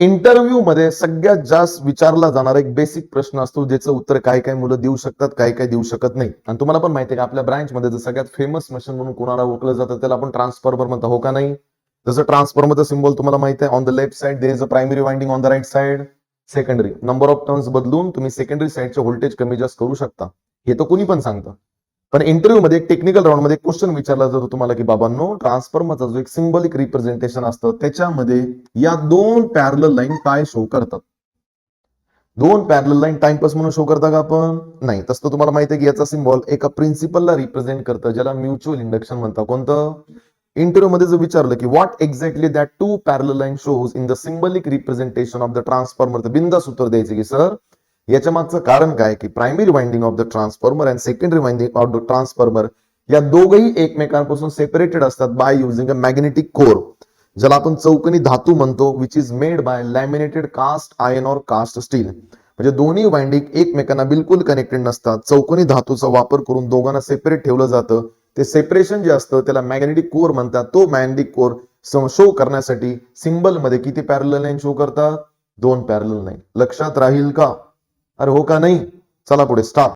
Interview मध्ये सगळ्यात जास्त विचारला जाणारा एक बेसिक प्रश्न असतो, ज्याचं उत्तर काय काय मुलं देऊ शकतात, काय काय देऊ शकत नाही. आणि तुम्हाला पण माहिती आहे का, आपल्या ब्रांच मध्ये सगळ्यात फेमस मशीन म्हणून कोणाला ओळखलं जातं, त्याला आपण ट्रान्सफॉर्मर म्हणतो, हो का नाही? जसं ट्रान्सफॉर्मरचा सिम्बॉल तुम्हाला माहिती आहे, on the left side there is a primary winding, on the right side secondary. Number of turns बदलून तुम्ही सेकंडरी साइडचे व्होल्टेज कमी जास्त करू शकता. हे तर कोणी पण सांगतं. पण इंटरव्ह्यू मध्ये टेक्निकल राऊंड मध्ये क्वेश्चन विचारला जातो तुम्हाला, की बाबांनो, ट्रान्सफॉर्मरचा जो एक सिंबॉलिक रिप्रेझेंटेशन असतं, त्याच्यामध्ये या दोन पॅरलल लाईन काय शो करतात? दोन पॅरलल लाईन टाइमपास म्हणून शो करता का आपण? नाही. तसं तुम्हाला माहिती आहे की याचा सिम्बॉल एका प्रिन्सिपलला रिप्रेझेंट करतं, ज्याला म्युच्युअल इंडक्शन म्हणतात. कोणतं? इंटरव्ह्यू मध्ये जर विचारलं की what exactly that two parallel line shows in the symbolic representation of the transformer, तर बिंदास उत्तर द्यायचे की सर, याच्या मागचं कारण काय, की primary winding of the transformer and secondary winding of the transformer या दोघही एकमेकांपासून सेपरेटेड असतात by using a magnetic core, ज्याला आपण चौकनी धातू म्हणतो, which is made by laminated cast iron और कास्ट स्टील. म्हणजे दोन्ही वाइंडिंग एकमेकांना बिलकुल कनेक्टेड नसतात. चौकोनी धातूचा वापर करून दोघांना सेपरेट ठेवलं जातं. ते सेपरेशन जे असतं त्याला मॅग्नेटिक कोर म्हणतात. तो मॅग्नेटिक कोर शो करण्यासाठी सिंबल मध्ये किती पॅरलल लाईन शो करतात? दोन पॅरलल लाईन. लक्षात राहील का? अरे हो का नाही? चला पुढे स्टार्ट.